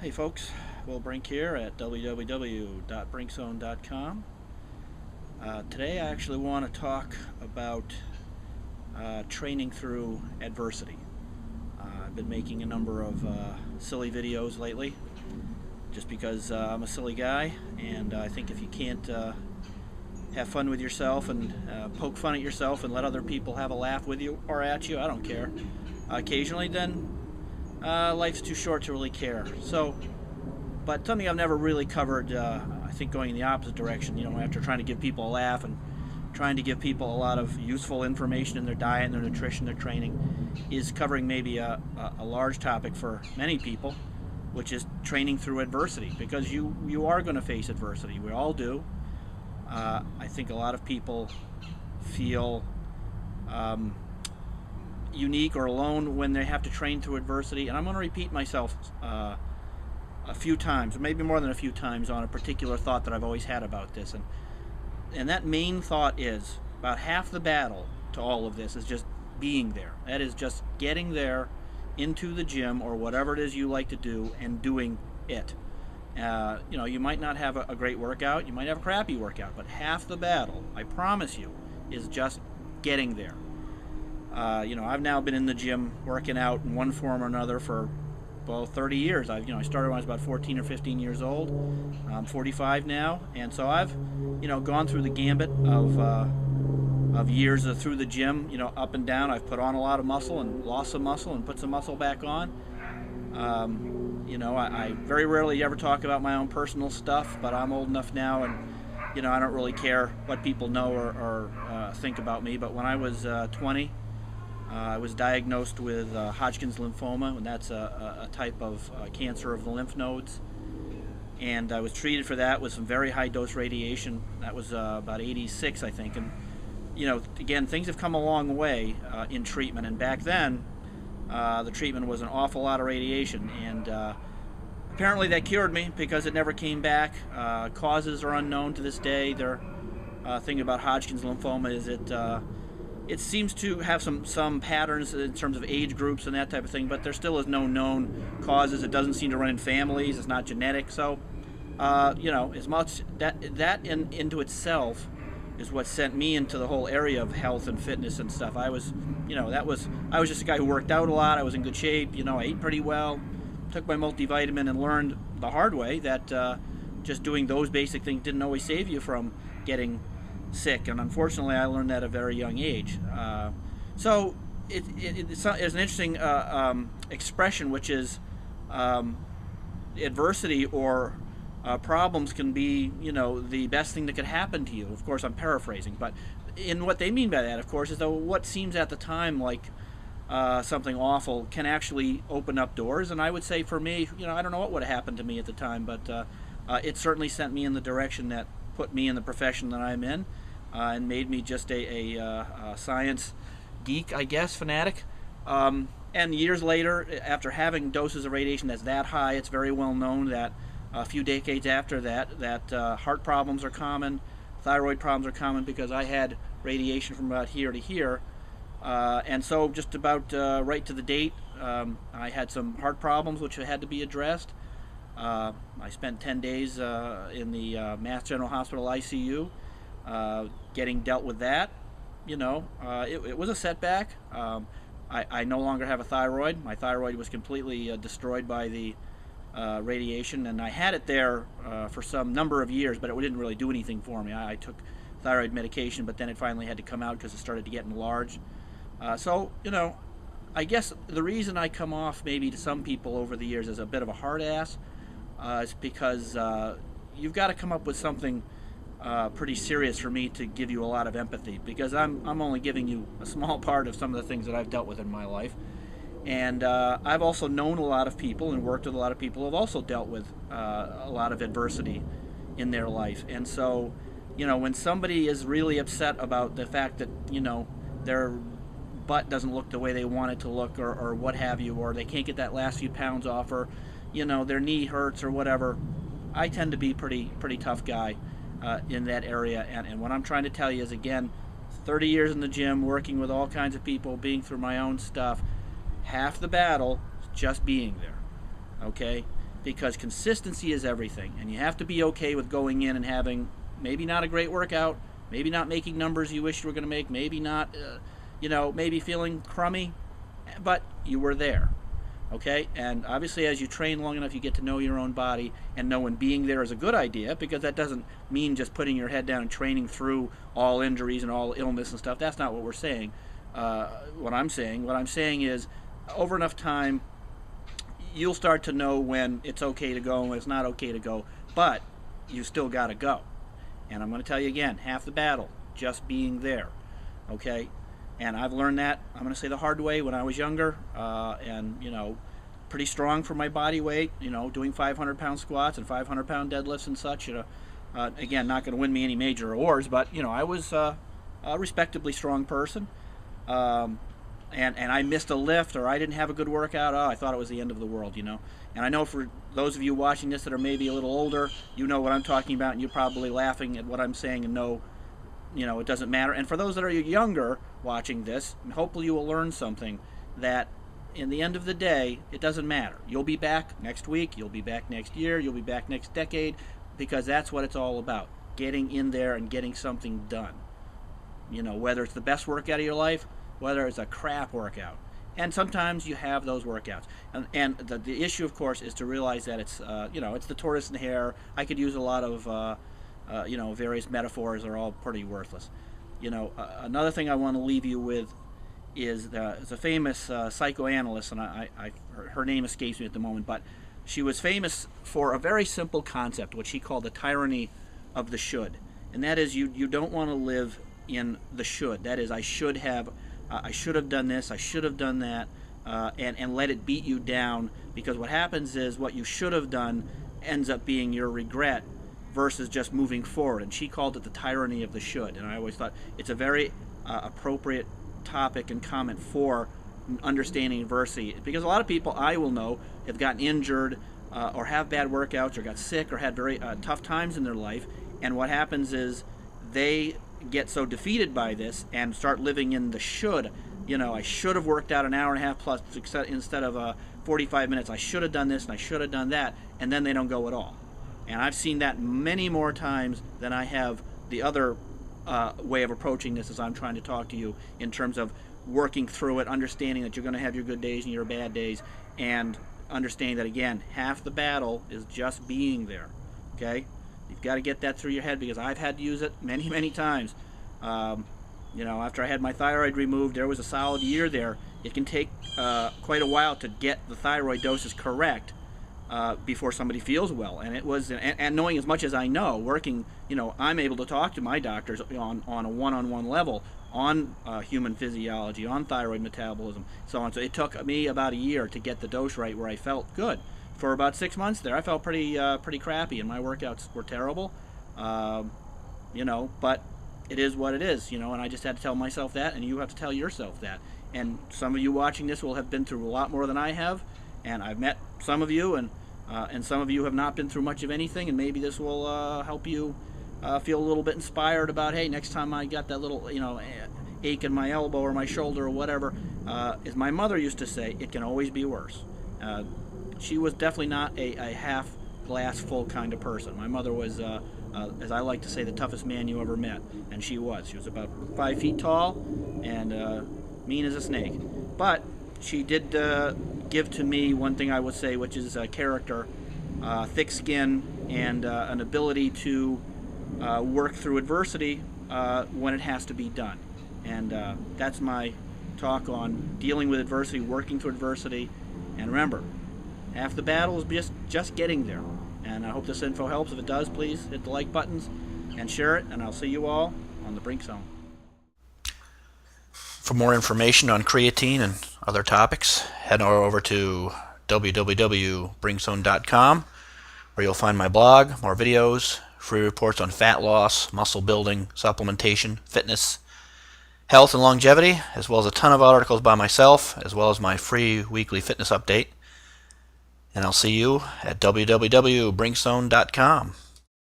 Hey folks, Will Brink here at www.brinkzone.com. Today I actually want to talk about training through adversity. I've been making a number of silly videos lately just because I'm a silly guy, and I think if you can't have fun with yourself and poke fun at yourself and let other people have a laugh with you or at you, I don't care, occasionally, then life's too short to really care. But something I've never really covered, I think going in the opposite direction, after trying to give people a laugh and trying to give people a lot of useful information in their diet and their nutrition, their training, is covering maybe a large topic for many people, which is training through adversity, because you are going to face adversity. We all do. I think a lot of people feel unique or alone when they have to train through adversity, and I'm going to repeat myself a few times, maybe more than a few times, on a particular thought that I've always had about this, and that main thought is about half the battle to all of this is just being there. That is just getting there into the gym or whatever it is you like to do and doing it. You might not have a great workout, you might have a crappy workout, but half the battle, I promise you, is just getting there. I've now been in the gym working out in one form or another for 30 years. I started when I was about 14 or 15 years old. I'm 45 now, and so I've gone through the gambit of years through the gym, up and down. I've put on a lot of muscle and lost some muscle and put some muscle back on. I very rarely ever talk about my own personal stuff, but I'm old enough now, and I don't really care what people know or think about me. But when I was 20, I was diagnosed with Hodgkin's lymphoma, and that's a type of cancer of the lymph nodes. And I was treated for that with some very high dose radiation. That was about 86, I think. And again, things have come a long way in treatment. And back then, the treatment was an awful lot of radiation. And apparently that cured me because it never came back. Causes are unknown to this day. The thing about Hodgkin's lymphoma is it seems to have some patterns in terms of age groups and that type of thing, but there still is no known causes. It doesn't seem to run in families. It's not genetic. So, as much that into itself is what sent me into the whole area of health and fitness and stuff. I was just a guy who worked out a lot. I was in good shape. I ate pretty well, took my multivitamin, and learned the hard way that just doing those basic things didn't always save you from getting sick, and unfortunately I learned that at a very young age. So it's an interesting expression, which is adversity or problems can be the best thing that could happen to you. Of course, I'm paraphrasing, but in what they mean by that, of course, is that what seems at the time like something awful can actually open up doors. And I would say for me, I don't know what would have happened to me at the time, but it certainly sent me in the direction that put me in the profession that I'm in, and made me just a science geek, I guess, fanatic. And years later, after having doses of radiation that's that high, it's very well known that a few decades after that heart problems are common, thyroid problems are common, because I had radiation from about here to here. And so just about right to the date, I had some heart problems which had to be addressed. I spent 10 days in the Mass General Hospital ICU getting dealt with that. It was a setback. I no longer have a thyroid. My thyroid was completely destroyed by the radiation, and I had it there for some number of years, but it didn't really do anything for me. I took thyroid medication, but then it finally had to come out because it started to get enlarged. I guess the reason I come off maybe to some people over the years as a bit of a hard ass is because you've got to come up with something pretty serious for me to give you a lot of empathy, because I'm only giving you a small part of some of the things that I've dealt with in my life. And I've also known a lot of people and worked with a lot of people who have also dealt with a lot of adversity in their life. And so, when somebody is really upset about the fact that, their butt doesn't look the way they want it to look, or what have you, or they can't get that last few pounds off, or their knee hurts or whatever, I tend to be pretty tough guy in that area. And what I'm trying to tell you is, again, 30 years in the gym, working with all kinds of people, being through my own stuff, half the battle is just being there. Okay? because consistency is everything, and you have to be okay with going in and having maybe not a great workout, maybe not making numbers you wish you were going to make, maybe not, maybe feeling crummy, but you were there. Okay, and obviously as you train long enough, you get to know your own body and know when being there is a good idea, because that doesn't mean just putting your head down and training through all injuries and all illness and stuff. That's not what we're saying. What I'm saying is, over enough time, you'll start to know when it's okay to go and when it's not okay to go, but you still got to go. And I'm going to tell you again, half the battle, just being there. Okay? And I've learned that, I'm going to say the hard way, when I was younger, and, pretty strong for my body weight, doing 500-pound squats and 500-pound deadlifts and such. Again, not going to win me any major awards, but, I was a respectably strong person. And I missed a lift, or I didn't have a good workout, I thought it was the end of the world, And I know for those of you watching this that are maybe a little older, you know what I'm talking about, and you're probably laughing at what I'm saying and know, it doesn't matter. And for those that are younger watching this, hopefully you will learn something, that in the end of the day, it doesn't matter. You'll be back next week, you'll be back next year, you'll be back next decade, because that's what it's all about, getting in there and getting something done. Whether it's the best workout of your life, whether it's a crap workout. And sometimes you have those workouts. And the issue, of course, is to realize that it's, it's the tortoise and the hare. I could use a lot of, various metaphors that are all pretty worthless. Another thing I want to leave you with is a famous psychoanalyst, and her name escapes me at the moment, but she was famous for a very simple concept, which she called the tyranny of the should. And that is, you don't want to live in the should. That is, I should have done this, I should have done that, and let it beat you down, because what happens is what you should have done ends up being your regret versus just moving forward. And she called it the tyranny of the should. And I always thought it's a very appropriate topic and comment for understanding adversity, because a lot of people I will know have gotten injured or have bad workouts or got sick or had very tough times in their life, and what happens is they get so defeated by this and start living in the should. I should have worked out an hour and a half plus instead of 45 minutes. I should have done this and I should have done that, and then they don't go at all. And I've seen that many more times than I have the other way of approaching this, as I'm trying to talk to you, in terms of working through it, understanding that you're going to have your good days and your bad days, and understanding that, again, half the battle is just being there. Okay? You've got to get that through your head, because I've had to use it many, many times. After I had my thyroid removed, there was a solid year there. It can take quite a while to get the thyroid doses correct before somebody feels well. And it was, and knowing as much as I know, working, I'm able to talk to my doctors on a one-on-one level on human physiology, on thyroid metabolism, so on. So it took me about a year to get the dose right where I felt good. For about 6 months there, I felt pretty crappy, and my workouts were terrible. But it is what it is, and I just had to tell myself that, and you have to tell yourself that. And some of you watching this will have been through a lot more than I have, and I've met some of you, and some of you have not been through much of anything, and maybe this will help you feel a little bit inspired about, hey, next time I got that little, ache in my elbow or my shoulder or whatever, as my mother used to say, it can always be worse. She was definitely not a half glass full kind of person. My mother was, as I like to say, the toughest man you ever met, and she was. She was about 5 feet tall and mean as a snake. But she did give to me one thing I would say, which is character, thick skin, and an ability to work through adversity when it has to be done. And that's my talk on dealing with adversity, working through adversity. And remember, half the battle is just getting there. And I hope this info helps. If it does, please hit the like buttons and share it. And I'll see you all on the Brink Zone. For more information on creatine and other topics, head over to www.brinkzone.com, where you'll find my blog, more videos, free reports on fat loss, muscle building, supplementation, fitness, health and longevity, as well as a ton of articles by myself, as well as my free weekly fitness update. And I'll see you at www.brinkzone.com.